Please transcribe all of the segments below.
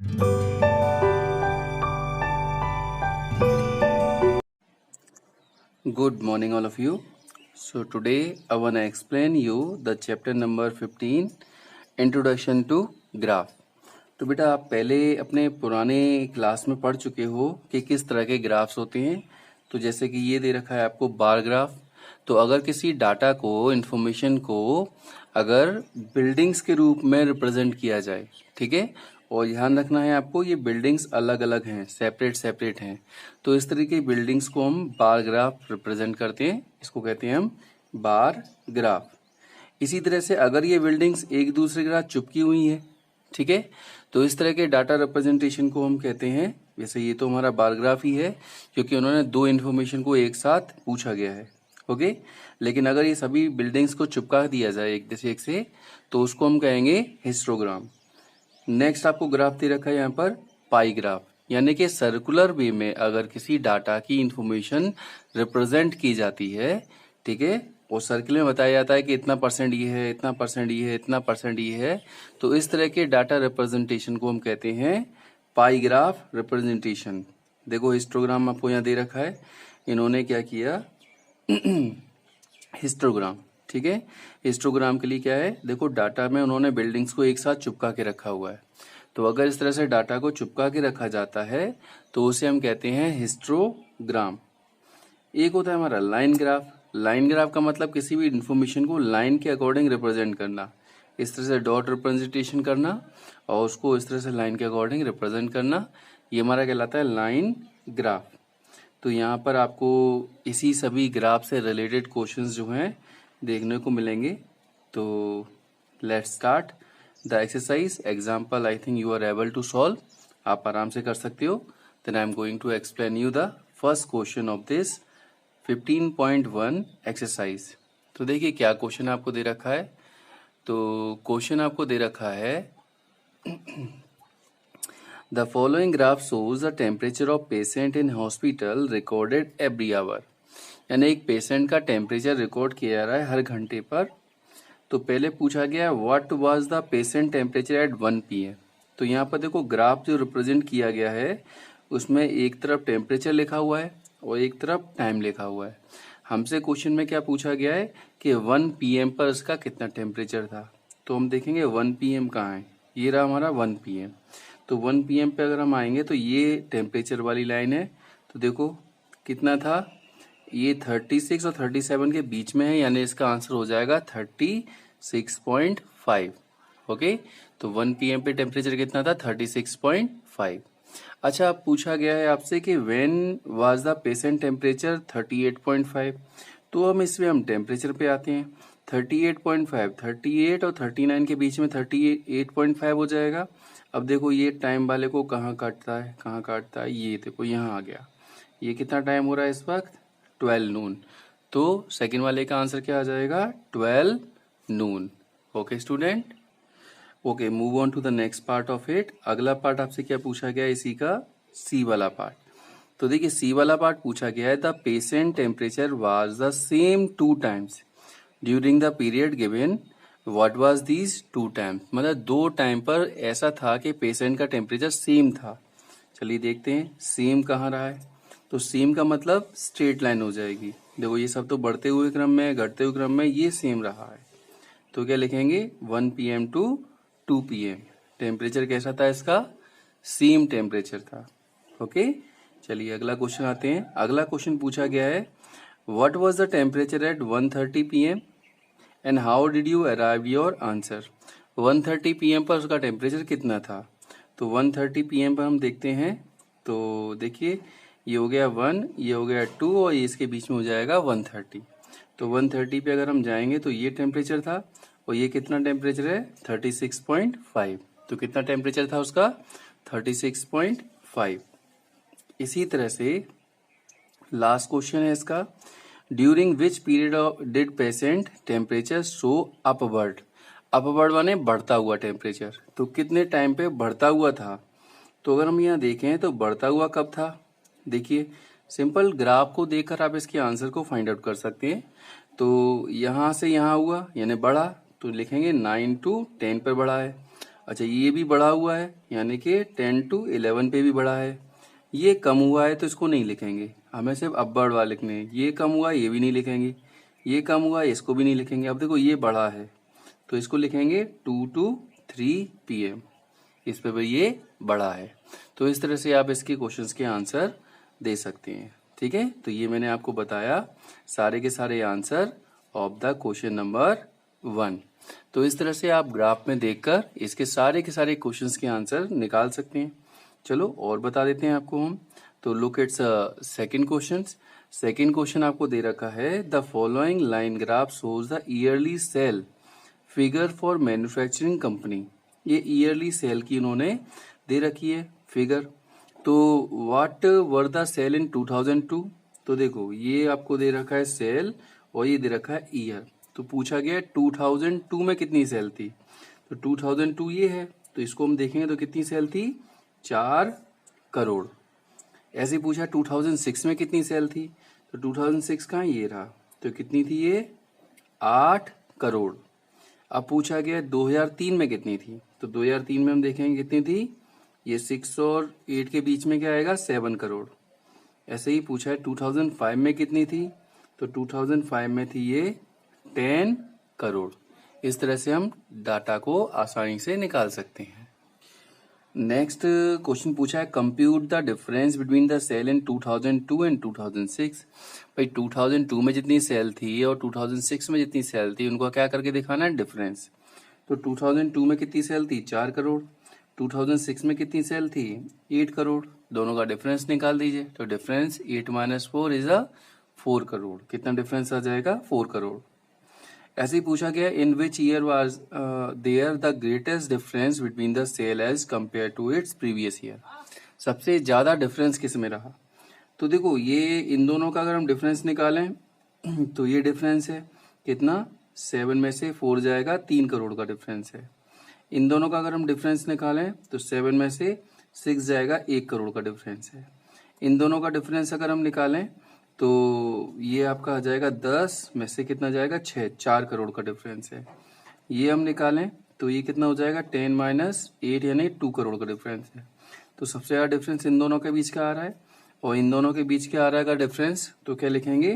Good morning, all of you. So today I want to explain you the chapter number 15, Introduction to Graph. तो बेटा आप पहले अपने पुराने क्लास में पढ़ चुके हो कि किस तरह के ग्राफ्स होते हैं। तो जैसे कि ये दे रखा है आपको बार ग्राफ। तो अगर किसी डाटा को, इंफॉर्मेशन को अगर बिल्डिंग्स के रूप में रिप्रेजेंट किया जाए, ठीक है, और ध्यान रखना है आपको, ये बिल्डिंग्स अलग अलग हैं, सेपरेट सेपरेट हैं। तो इस तरीके की बिल्डिंग्स को हम बार ग्राफ रिप्रेजेंट करते हैं, इसको कहते हैं हम बार ग्राफ। इसी तरह से अगर ये बिल्डिंग्स एक दूसरे के साथ चिपकी हुई हैं, ठीक है, तो इस तरह के डाटा रिप्रेजेंटेशन को हम कहते हैं, वैसे ये तो हमारा बार ग्राफ ही है क्योंकि उन्होंने दो इन्फॉर्मेशन को एक साथ पूछा गया है, ओके। लेकिन अगर ये सभी बिल्डिंग्स को चिपका दिया जाए एक से एक से, तो उसको हम कहेंगे हिस्टोग्राम। नेक्स्ट आपको ग्राफ दे रखा है यहाँ पर पाई ग्राफ, यानी कि सर्कुलर वे में अगर किसी डाटा की इंफॉर्मेशन रिप्रेजेंट की जाती है, ठीक है, और सर्किल में बताया जाता है कि इतना परसेंट ये है, इतना परसेंट ये है, इतना परसेंट ये है, तो इस तरह के डाटा रिप्रेजेंटेशन को हम कहते हैं पाई ग्राफ रिप्रेजेंटेशन। देखो हिस्टोग्राम आपको यहाँ दे रखा है, इन्होंने क्या किया हिस्टोग्राम, ठीक है। हिस्टोग्राम के लिए क्या है, देखो डाटा में उन्होंने बिल्डिंग्स को एक साथ चिपका के रखा हुआ है। तो अगर इस तरह से डाटा को चिपका के रखा जाता है तो उसे हम कहते हैं हिस्टोग्राम। एक होता है हमारा लाइन ग्राफ। लाइन ग्राफ का मतलब किसी भी इंफॉर्मेशन को लाइन के अकॉर्डिंग रिप्रेजेंट करना, इस तरह से डॉट रिप्रेजेंटेशन करना और उसको इस तरह से लाइन के अकॉर्डिंग रिप्रेजेंट करना, ये हमारा कहलाता है लाइन ग्राफ। तो यहाँ पर आपको इसी सभी ग्राफ से रिलेटेड क्वेश्चंस जो हैं देखने को मिलेंगे। तो let's start the exercise. Example I think you are able to solve, आप आराम से कर सकते हो। Then I am going to explain you the first question of this 15.1 exercise. तो देखिए क्या क्वेश्चन आपको दे रखा है। तो क्वेश्चन आपको दे रखा है the following graph shows the temperature of patient in hospital recorded every hour, यानी एक पेशेंट का टेम्परेचर रिकॉर्ड किया जा रहा है हर घंटे पर। तो पहले पूछा गया what was the patient temperature at 1 PM। तो यहाँ पर देखो ग्राफ जो रिप्रेजेंट किया गया है उसमें एक तरफ टेम्परेचर लिखा हुआ है और एक तरफ टाइम लिखा हुआ है। हमसे क्वेश्चन में क्या पूछा गया है कि 1 PM पर इसका कितना टेम्परेचर था। तो हम देखेंगे 1 PM कहाँ है, ये रहा हमारा 1 PM। तो 1 PM पे अगर हम आएंगे तो ये टेम्परेचर वाली लाइन है। तो देखो कितना था, ये 36 और 37 के बीच में है, यानी इसका आंसर हो जाएगा 36.5, ओके। तो 1 PM पे टेम्परेचर कितना था, 36.5। अच्छा, अब पूछा गया है आपसे कि when was the patient temperature 38.5। तो हम टेम्परेचर पे आते हैं। 38.5, 38 और 39 के बीच में 38.5 हो जाएगा। अब देखो ये टाइम वाले को कहाँ काटता है, कहाँ काटता है, ये देखो यहाँ आ गया। ये कितना टाइम हो रहा है इस वक्त, 12 नून। तो सेकंड वाले का आंसर क्या आ जाएगा, 12 noon. Okay student, okay move on to the next part of it. अगला पार्ट आपसे क्या पूछा गया है, इसी का सी वाला पार्ट। तो देखिए सी वाला पार्ट पूछा गया है the patient temperature was the same 2 times during the period given, what was these 2 times. मतलब 2 टाइम पर ऐसा था कि पेशेंट का टेम्परेचर सेम था। चलिए देखते हैं सेम कहाँ रहा है। तो सेम का मतलब स्ट्रेट लाइन हो जाएगी। देखो ये सब तो बढ़ते हुए क्रम में, घटते हुए क्रम में, ये सेम रहा है। तो क्या लिखेंगे 1 PM टू 2 PM। टेम्परेचर कैसा था इसका, सेम टेम्परेचर था, ओके। चलिए अगला क्वेश्चन आते हैं। अगला क्वेश्चन पूछा गया है what was the temperature at 1:30 PM and how did you arrive your answer. 1:30 PM पर उसका टेम्परेचर कितना था। तो 1:30 PM पर हम देखते हैं। तो देखिए ये हो गया 1, ये हो गया 2 और ये इसके बीच में हो जाएगा 1:30। तो 1:30 पे अगर हम जाएंगे तो ये टेम्परेचर था और ये कितना टेम्परेचर है, 36.5। तो कितना टेम्परेचर था उसका, 36.5। इसी तरह से लास्ट क्वेश्चन है इसका, during which period did patient temperature show upward. Upward माने बढ़ता हुआ टेम्परेचर। तो कितने टाइम पे बढ़ता हुआ था। तो अगर हम यहाँ देखें तो बढ़ता हुआ कब था, देखिए सिंपल ग्राफ को देखकर आप इसके आंसर को फाइंड आउट कर सकते हैं। तो यहाँ से यहाँ हुआ यानी बढ़ा, तो लिखेंगे 9 to 10 पर बढ़ा है। अच्छा, ये भी बढ़ा हुआ है यानी कि 10 to 11 पे भी बढ़ा है। ये कम हुआ है तो इसको नहीं लिखेंगे, हमें सिर्फ अब्बड़ वाला लिखने हैं। ये कम हुआ ये भी नहीं लिखेंगे, ये कम हुआ इसको भी नहीं लिखेंगे। अब देखो ये बढ़ा है तो इसको लिखेंगे 2 to 3 PM। इस पे भी ये बढ़ा है। तो इस तरह से आप इसके क्वेश्चंस के आंसर दे सकते हैं। ठीक है, तो ये मैंने आपको बताया सारे के सारे answer of the question number 1। तो इस तरह से आप ग्राफ में देखकर इसके सारे के सारे क्वेश्चंस के आंसर निकाल सकते हैं। चलो और बता देते हैं आपको हम। तो look at second question. Second question आपको दे रखा है, the following line graph shows the yearly sale figure for manufacturing company. ये ईयरली सेल की इन्होंने दे रखी है फिगर। तो what were the sale in 2002। तो देखो ये आपको दे रखा है सेल और ये दे रखा है ईयर। तो पूछा गया है 2002 में कितनी सेल थी। तो 2002 ये है, तो इसको हम देखेंगे तो कितनी सेल थी, 4 करोड़। ऐसे पूछा 2006 में कितनी सेल थी। तो 2006 कहाँ, ये रहा। तो कितनी थी ये, 8 करोड़। अब पूछा गया 2003 में कितनी थी। तो 2003 में हम देखेंगे कितनी थी, ये 6 और 8 के बीच में क्या आएगा, 7 करोड़। ऐसे ही पूछा है 2005 में कितनी थी। तो 2005 में थी ये 10 करोड़। इस तरह से हम डाटा को आसानी से निकाल सकते हैं। नेक्स्ट क्वेश्चन पूछा है, compute the difference between the sale in 2002 and 2006। भाई 2002 में जितनी सेल थी और 2006 में जितनी सेल थी उनको क्या करके दिखाना है, डिफरेंस। तो 2002 में कितनी सेल थी, 4 करोड़। 2006 में कितनी सेल थी, 8 करोड़। दोनों का डिफरेंस निकाल दीजिए। तो डिफरेंस 8 - 4 इज 4 करोड़। कितना डिफरेंस आ जाएगा, 4 करोड़। ऐसे ही पूछा गया, in which year was there the greatest difference between the sale as compared to its previous year. सबसे ज्यादा डिफरेंस किस में रहा। तो देखो ये इन दोनों का अगर हम डिफरेंस निकालें तो ये डिफरेंस है कितना, 7 में से 4 जाएगा, 3 करोड़ का डिफरेंस है। इन दोनों का अगर हम डिफरेंस निकालें तो 7 में से 6 जाएगा, 1 करोड़ का डिफरेंस है। इन दोनों का डिफरेंस अगर हम निकालें तो ये आपका आ जाएगा 10 में से कितना जाएगा, 6, 4 करोड़ का डिफरेंस है। ये हम निकालें तो ये कितना हो जाएगा, 10 - 8 यानी 2 करोड़ का डिफरेंस है। तो सबसे ज्यादा डिफरेंस इन दोनों के बीच का आ रहा है और इन दोनों के बीच क्या आ रहा है डिफरेंस, तो क्या लिखेंगे,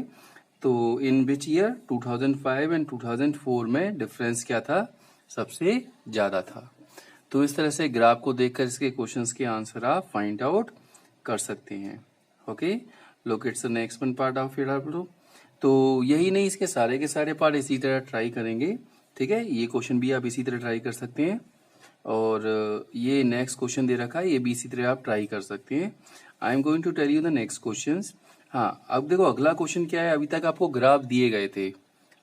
तो इन विच ईयर 2005 एंड 2004 में डिफरेंस क्या था, सबसे ज्यादा था। तो इस तरह से ग्राफ को देखकर इसके क्वेश्चंस के आंसर आप फाइंड आउट कर सकते हैं। Okay, look it's the next one part of your. तो यही नहीं, इसके सारे के सारे पार्ट इसी तरह ट्राई करेंगे। ठीक है, ये क्वेश्चन भी आप इसी तरह ट्राई कर सकते हैं और ये नेक्स्ट क्वेश्चन दे रखा है, ये भी इसी तरह आप ट्राई कर सकते हैं। I am going to tell you the next question. हाँ, अब देखो अगला क्वेश्चन क्या है, अभी तक आपको ग्राफ दिए गए थे,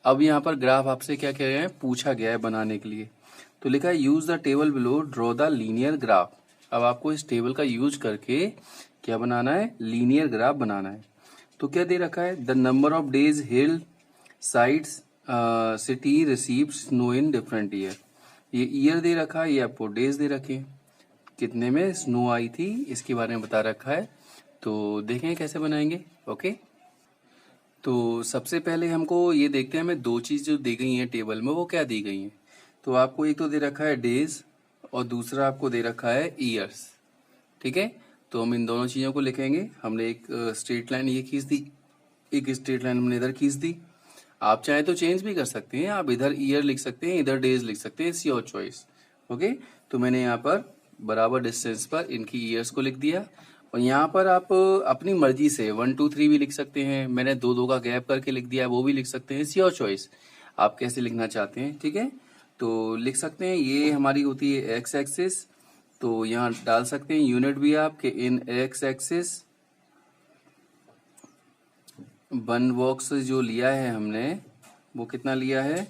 अब यहाँ पर ग्राफ आपसे क्या कह रहे हैं, पूछा गया है बनाने के लिए। तो लिखा है, use the table below, draw the linear graph. अब आपको इस टेबल का यूज करके क्या बनाना है, लीनियर ग्राफ बनाना है। तो क्या दे रखा है, the number of days hill sides city receive snow in different year. ये ईयर दे रखा है, ये आपको डेज दे रखे, कितने में स्नो आई थी इसके बारे में बता रखा है। तो देखें कैसे बनाएंगे। ओके, तो सबसे पहले हमको ये देखते हैं, हमें दो चीज जो दी गई हैं टेबल में वो क्या दी गई हैं। तो आपको एक तो दे रखा है डेज और दूसरा आपको दे रखा है ईयर्स। ठीक है, तो हम इन दोनों चीजों को लिखेंगे। हमने एक स्ट्रेट लाइन ये खींच दी, एक स्ट्रेट लाइन हमने इधर खींच दी। आप चाहे तो चेंज भी कर सकते हैं, आप इधर ईयर लिख सकते हैं, इधर डेज लिख सकते हैं, इट्स योर चॉइस। ओके, तो मैंने यहाँ पर बराबर डिस्टेंस पर इनकी ईयर्स को लिख दिया और यहाँ पर आप अपनी मर्जी से 1 2 3 भी लिख सकते हैं। मैंने 2 2 का गैप करके लिख दिया, वो भी लिख सकते हैं, इट्स योर चॉइस, आप कैसे लिखना चाहते हैं। ठीक है, तो लिख सकते हैं। ये हमारी होती है एक्स एक्सिस, तो यहाँ डाल सकते हैं यूनिट भी आपके इन एक्स एक्सिस। 1 बॉक्स जो लिया है हमने वो कितना लिया है,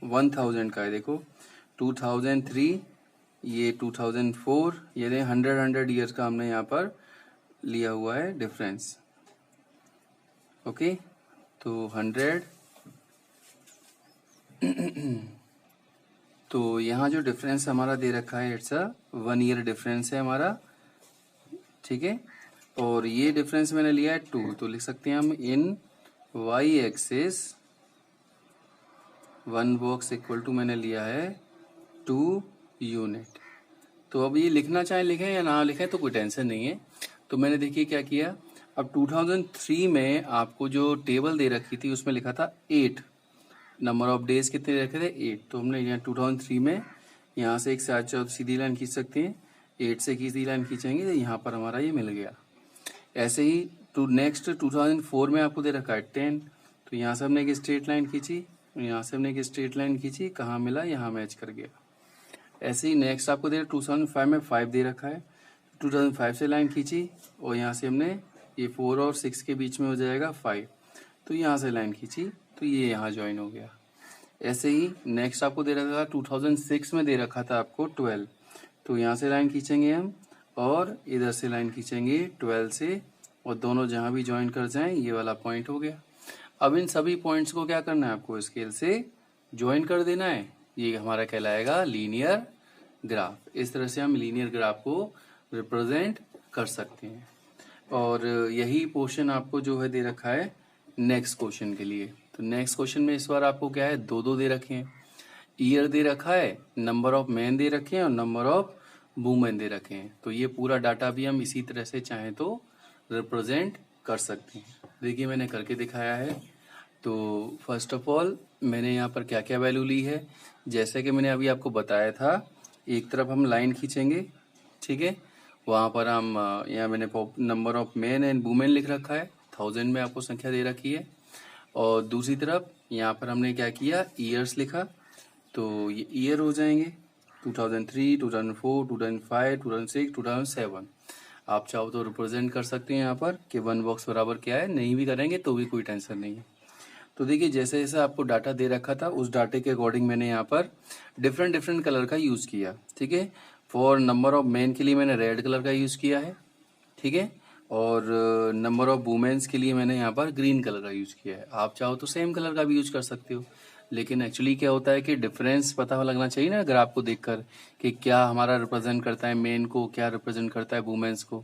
1000 का है। देखो 2003, ये 2004, ये 100 ईयर्स का हमने यहाँ पर लिया हुआ है डिफरेंस। ओके, तो 100 तो यहाँ जो डिफरेंस हमारा दे रखा है, इट्स अ 1 ईयर डिफरेंस है हमारा। ठीक है, और ये डिफरेंस मैंने लिया है 2, तो लिख सकते हैं हम in Y axis 1 box equal to मैंने लिया है 2 यूनिट। तो अब ये लिखना चाहे लिखें या ना लिखें तो कोई टेंशन नहीं है। तो मैंने देखिए क्या किया, अब 2003 में आपको जो टेबल दे रखी थी उसमें लिखा था 8, नंबर ऑफ डेज कितने रखे थे 8, तो हमने यहाँ 2003 में यहाँ से एक सीधी लाइन खींच सकते हैं, 8 से सीधी लाइन खींचेंगे तो यहाँ पर हमारा ये मिल गया। ऐसे ही नेक्स्ट 2004 में आपको दे रखा है 10, तो यहाँ से हमने एक स्ट्रेट लाइन खींची, यहाँ से हमने एक स्ट्रेट लाइन खींची, कहाँ मिला, यहाँ मैच कर गया। ऐसे ही नेक्स्ट आपको दे रहा 2005 में 5 दे रखा है, 2005 से लाइन खींची और यहाँ से हमने ये 4 और 6 के बीच में हो जाएगा 5, तो यहाँ से लाइन खींची तो ये यहाँ ज्वाइन हो गया। ऐसे ही नेक्स्ट आपको दे रखा था 2006 में दे रखा था आपको 12, तो यहाँ से लाइन खींचेंगे हम और इधर से लाइन खींचेंगे 12 से, और दोनों जहाँ भी ज्वाइन कर जाएं ये वाला पॉइंट हो गया। अब इन सभी पॉइंट्स को क्या करना है, आपको स्केल से ज्वाइन कर देना है, ये हमारा कहलाएगा लीनियर ग्राफ। इस तरह से हम लीनियर ग्राफ को रिप्रेजेंट कर सकते हैं। और यही पोर्शन आपको जो है दे रखा है नेक्स्ट क्वेश्चन के लिए। तो नेक्स्ट क्वेश्चन में इस बार आपको क्या है, दो दे रखे हैं, ईयर दे रखा है, नंबर ऑफ मैन दे रखे हैं और नंबर ऑफ वुमेन दे रखे हैं। तो ये पूरा डाटा भी हम इसी तरह से चाहें तो रिप्रेजेंट कर सकते हैं। देखिए मैंने करके दिखाया है। तो फर्स्ट ऑफ ऑल मैंने यहाँ पर क्या क्या वैल्यू ली है, जैसे कि मैंने अभी आपको बताया था, एक तरफ हम लाइन खींचेंगे, ठीक है, वहाँ पर हम यहाँ मैंने number of man and women लिख रखा है, 1000 में आपको संख्या दे रखी है। और दूसरी तरफ यहाँ पर हमने क्या किया, ईयर्स लिखा, तो ये ईयर हो जाएंगे 2003, 2004, 2005, 2006, 2007। आप चाहो तो रिप्रेजेंट कर सकते हैं यहाँ पर कि 1 बॉक्स बराबर क्या है, नहीं भी करेंगे तो भी कोई टेंशन नहीं है। तो देखिए जैसे जैसे आपको डाटा दे रखा था उस डाटे के अकॉर्डिंग मैंने यहाँ पर डिफरेंट कलर का यूज़ किया, ठीक है। फॉर नंबर ऑफ मैन के लिए मैंने रेड कलर का यूज़ किया है, ठीक है, और नंबर ऑफ वुमेन्स के लिए मैंने यहाँ पर ग्रीन कलर का यूज़ किया है। आप चाहो तो सेम कलर का भी यूज कर सकते हो, लेकिन एक्चुअली क्या होता है कि डिफरेंस पता लगना चाहिए ना अगर आपको देखकर कि क्या हमारा रिप्रेजेंट करता है मेन को, क्या रिप्रेजेंट करता है वुमेन्स को।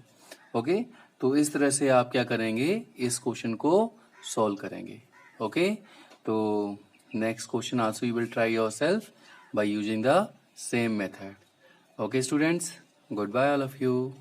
ओके, तो इस तरह से आप क्या करेंगे, इस क्वेश्चन को सॉल्व करेंगे। ओके, तो next question also you will try yourself by using the same method. Okay students, goodbye all of you.